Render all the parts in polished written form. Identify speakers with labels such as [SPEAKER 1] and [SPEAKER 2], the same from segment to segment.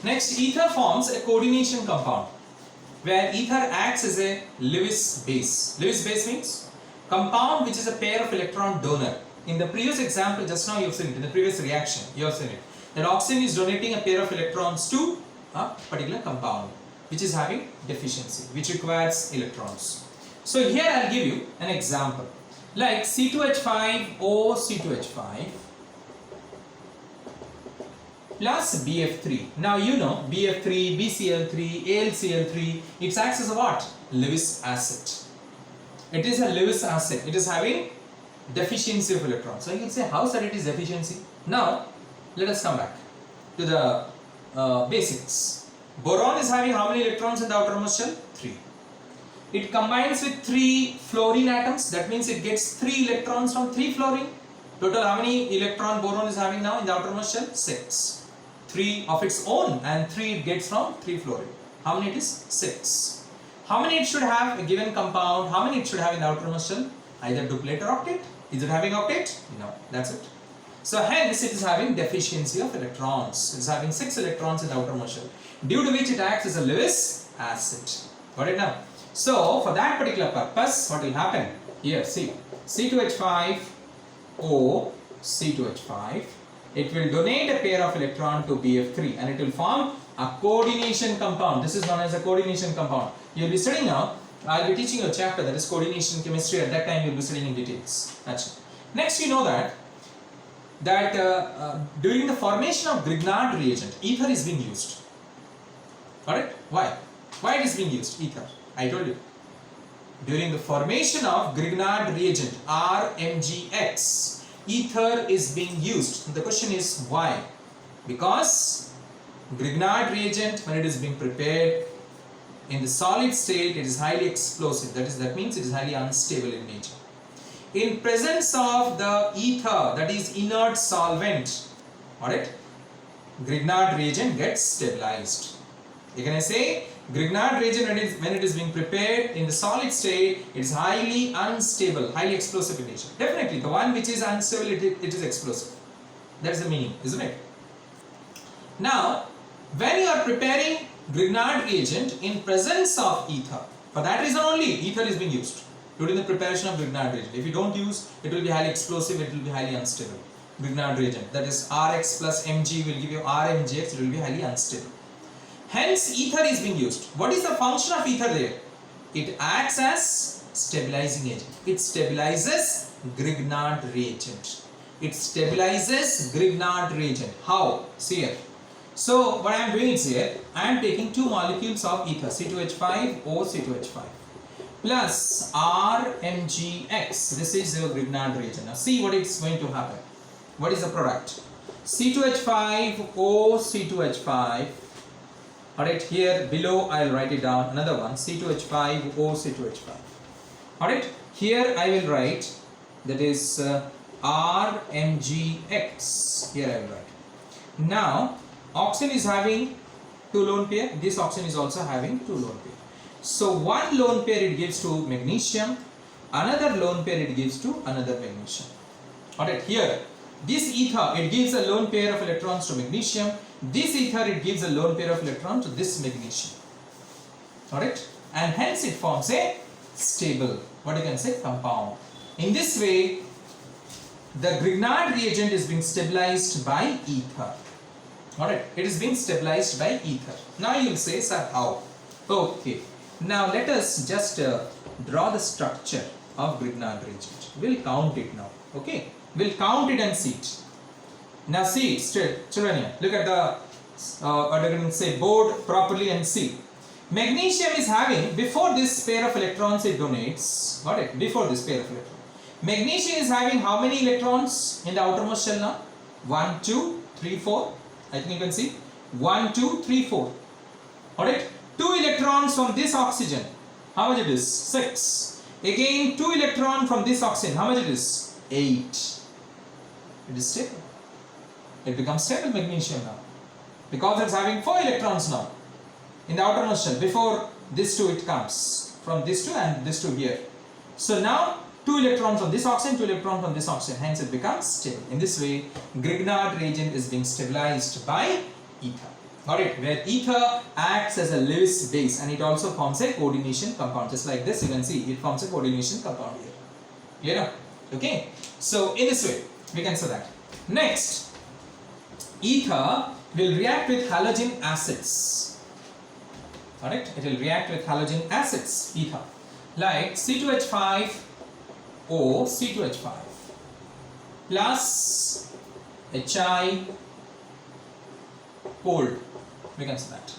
[SPEAKER 1] Next, ether forms a coordination compound where ether acts as a Lewis base. Lewis base means compound which is a pair of electron donor. In the previous example, just now you have seen it, in the previous reaction, you have seen it. That oxygen is donating a pair of electrons to a particular compound which is having deficiency, which requires electrons. So here I will give you an example. Like C2H5O C2H5 plus BF3. Now you know BF3, BCl3, AlCl3, it acts as a what? Lewis acid. It is a Lewis acid. It is having deficiency of electrons. So you can say how that it is deficiency. Now let us come back to the basics. Boron is having how many electrons in the outermost shell? 3. It combines with 3 fluorine atoms. That means it gets 3 electrons from 3 fluorine. Total how many electron boron is having now in the outermost shell? 6. 3 of its own and 3 it gets from 3 fluorine. How many it is? 6. How many it should have a given compound? How many it should have in the outermost shell? Either duplet or octet. Is it having octet? No, that's it. So hence it is having deficiency of electrons. It is having 6 electrons in the outermost shell, due to which it acts as a Lewis acid. Got it now? So for that particular purpose, what will happen? Here, see, C2H5O C2H5, it will donate a pair of electron to BF3 and it will form a coordination compound. This is known as a coordination compound. You will be studying now. I will be teaching you a chapter that is coordination chemistry. At that time you will be studying in details. That's it. Next, you know that during the formation of Grignard reagent, ether is being used. Got it? Why? Why it is being used? Ether. I told you. During the formation of Grignard reagent, RMGX, ether is being used. The question is why? Because Grignard reagent, when it is being prepared in the solid state, it is highly explosive. That means it is highly unstable in nature. In presence of the ether, that is inert solvent, alright, Grignard reagent gets stabilized. Again I say, Grignard reagent when it is being prepared in the solid state, it is highly unstable, highly explosive in nature. Definitely, the one which is unstable, it is explosive. That is the meaning, isn't it? Now, when you are preparing Grignard reagent in presence of ether, for that reason only ether is being used during the preparation of Grignard reagent. If you don't use, it will be highly explosive, it will be highly unstable. Grignard reagent, that is Rx plus Mg will give you RMGX, it will be highly unstable. Hence, ether is being used. What is the function of ether there? It acts as stabilizing agent. It stabilizes Grignard reagent. It stabilizes Grignard reagent. How? See here. So, what I am doing is here, I am taking 2 molecules of ether, C2H5O C2H5 plus RMGX. This is your Grignard reagent. Now, see what is going to happen. What is the product? C2H5O C2H5. Alright, here below I will write it down, another one, C2H5O C2H5. Alright, here I will write, that is RMGX, here I will write. Now, oxygen is having 2 lone pair, this oxygen is also having 2 lone pair. So, 1 lone pair it gives to magnesium, another lone pair it gives to another magnesium. Alright, here, this ether, it gives a lone pair of electrons to magnesium. This ether, it gives a lone pair of electrons to this magnesium. Alright? And hence it forms a stable, what you can say, compound. In this way, the Grignard reagent is being stabilized by ether. Alright? It is being stabilized by ether. Now you will say, sir, how? Okay. Now let us just draw the structure of Grignard reagent. We will count it now. Okay? We will count it and see it. Now see, children here, look at the what you can say, board properly and see. Magnesium is having, before this pair of electrons it donates, got it? Before this pair of electrons. Magnesium is having how many electrons in the outermost shell now? 1, 2, 3, 4. I think you can see. 1, 2, 3, 4. Alright? 2 electrons from this oxygen. How much it is? 6. Again 2 electrons from this oxygen. How much it is? 8. It is stable. It becomes stable magnesium now. Because it's having 4 electrons now in the outermost shell. Before this 2 it comes. From this 2 and this 2 here. So now 2 electrons from this oxygen, 2 electrons from this oxygen. Hence it becomes stable. In this way, Grignard reagent is being stabilized by ether. Alright, where ether acts as a Lewis base and it also forms a coordination compound. Just like this, you can see it forms a coordination compound here. Clear? Okay. So in this way, we can say that. Next, ether will react with halogen acids. Alright, it will react with halogen acids, ether. Like C2H5O, C2H5 plus Hi cold. We can say that.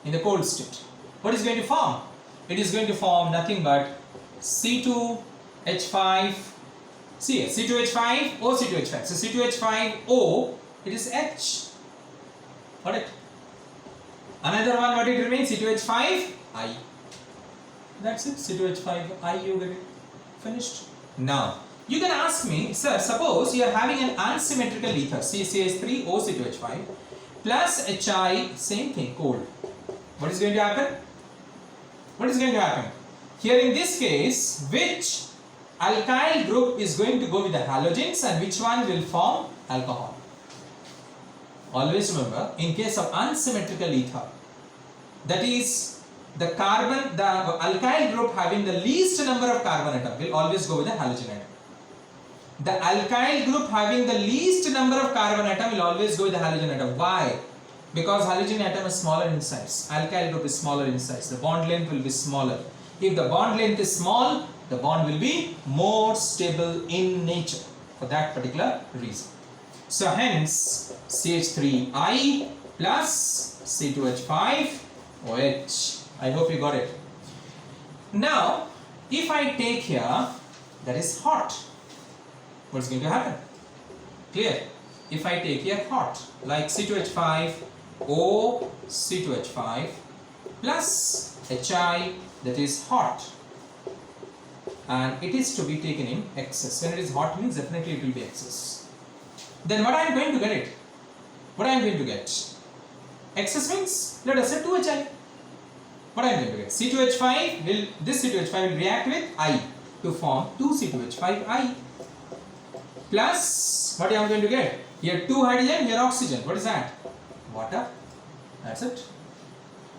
[SPEAKER 1] In the cold state. What is going to form? It is going to form nothing but C2H5, see C2H5, O, C2H5. So C2H5O, it is H. Got it? Another one, what it remains? C2H5I. That's it. C2H5I, you get it. Finished. Now, you can ask me, sir, suppose you are having an unsymmetrical ether, CCH3, O, C2H5 plus Hi, same thing, cold. What is going to happen? What is going to happen? Here in this case, which alkyl group is going to go with the halogens and which one will form alcohol? Always remember, in case of unsymmetrical ether, that is the carbon, the alkyl group having the least number of carbon atom will always go with the halogen atom. The alkyl group having the least number of carbon atom will always go with the halogen atom. Why? Because halogen atom is smaller in size. Alkyl group is smaller in size. The bond length will be smaller. If the bond length is small, the bond will be more stable in nature for that particular reason. So hence CH3I plus C2H5OH. I hope you got it. Now, if I take here, that is hot. What's going to happen? Clear? If I take here hot, like C2H5O, C2H5 plus Hi, that is hot, and it is to be taken in excess. When it is hot means definitely it will be excess. Then what I am going to get it? What I am going to get? Excess means, let us say 2Hi. What I am going to get? C2H5 will, this C2H5 will react with I to form 2C2H5I. Plus, what I am going to get? Here 2 hydrogen, here oxygen. What is that? Water. That's it.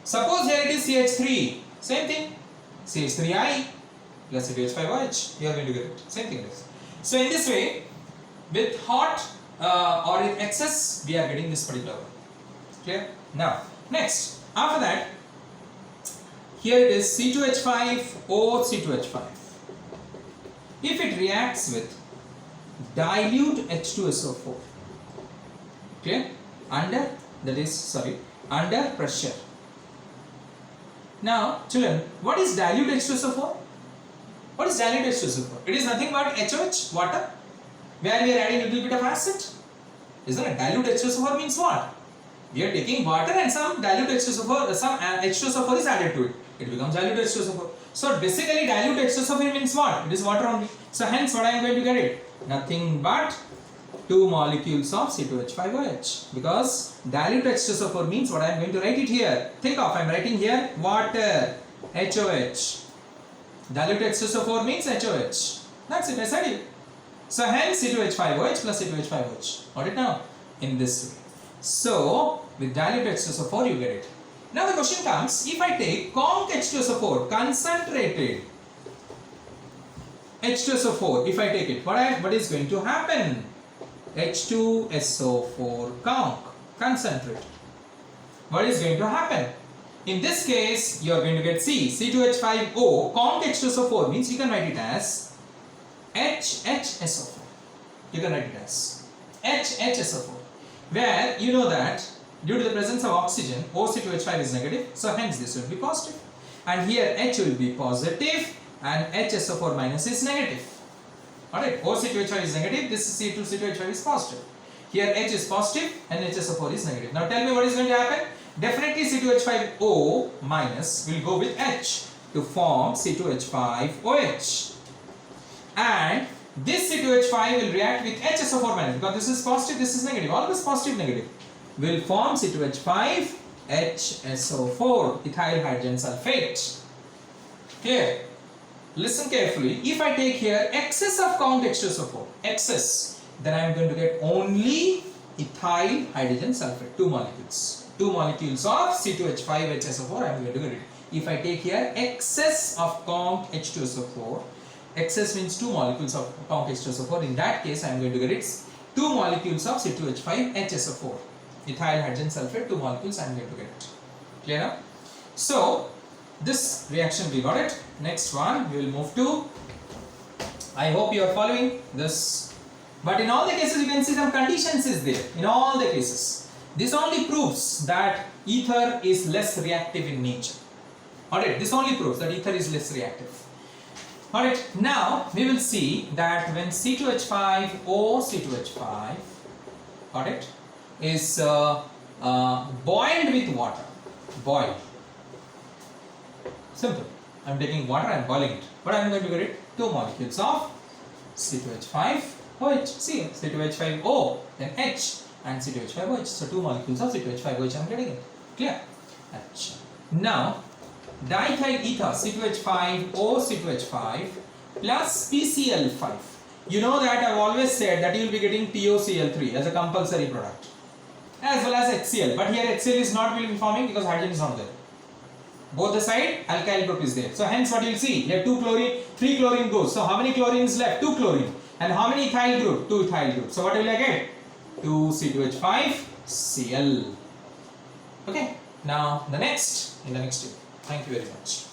[SPEAKER 1] Suppose here it is CH3. Same thing. CH3I plus CH5OH. You are going to get it. Same thing. So in this way, with hot or with excess, we are getting this particular one. Clear? Now, next, after that, here it is C2H5O, C2H5. If it reacts with dilute H2SO4, okay, under pressure. Now children, what is dilute H2SO4? What is dilute H2SO4? It is nothing but HOH, water, where we are adding a little bit of acid. Isn't it? Dilute H2SO4 means what? We are taking water and some dilute H2SO4, some H2SO4 is added to it. It becomes dilute H2SO4. So basically dilute H2SO4 means what? It is water only. So hence what I am going to get it? Nothing but 2 molecules of C2H5OH. Because dilute H2SO4 means what I am going to write it here. Think of, I am writing here water, HOH. Dilute H2SO4 means HOH. That's it, I said it. So hence C2H5OH plus C2H5OH. Got it now? In this way. So with dilute H2SO4 you get it. Now the question comes, if I take conc H2SO4, concentrated H2SO4, if I take it, what is going to happen? H2SO4 conc, concentrate. What is going to happen? In this case, you are going to get C2H5O, conc H2SO4 means you can write it as HHSO4. You can write it as HHSO4. Where you know that due to the presence of oxygen, OC2H5 is negative, so hence this will be positive. And here H will be positive and HSO4 minus is negative. Alright, OC2H5 is negative, this C2C2H5 is positive. Here H is positive and HSO4 is negative. Now tell me what is going to happen? Definitely C2H5O minus will go with H to form C2H5OH. And this C2H5 will react with HSO4 minus, because this is positive, this is negative, always positive, negative, will form C2H5HSO4, ethyl hydrogen sulfate. Clear? Listen carefully. If I take here excess of conc H2SO4, excess, then I am going to get only ethyl hydrogen sulfate, 2 molecules. 2 molecules of C2H5HSO4, I am going to get it. If I take here excess of comp H2SO4, excess means 2 molecules of comp H2SO4, in that case I am going to get it 2 molecules of C2H5HSO4. Ethyl hydrogen sulfate, 2 molecules I am going to get it. Clear now? So, this reaction we got it. Next one we will move to, I hope you are following this. But in all the cases you can see some conditions is there. In all the cases. This only proves that ether is less reactive in nature. Alright, this only proves that ether is less reactive. Alright, now we will see that when C2H5O C2H5, alright, is boiled with water. Boiled. Simple. I am taking water and boiling it. But I am going to get it 2 molecules of C2H5OH. See, C2H5O, then H, and C2H5OH. So 2 molecules of C2H5OH I am getting it. Clear? Now, diethyl ether C2H5O C2H5 plus PCl5. You know that I have always said that you will be getting POCl3 as a compulsory product, as well as HCl. But here HCl is not will be forming because hydrogen is not there. Both the side alkyl group is there. So hence what you will see here 2 chlorine, 3 chlorine goes. So how many chlorines left? 2 chlorine. And how many ethyl group? 2 ethyl group. So what will I get? 2 C2H5Cl. Okay. Now the next in the next table. Thank you very much.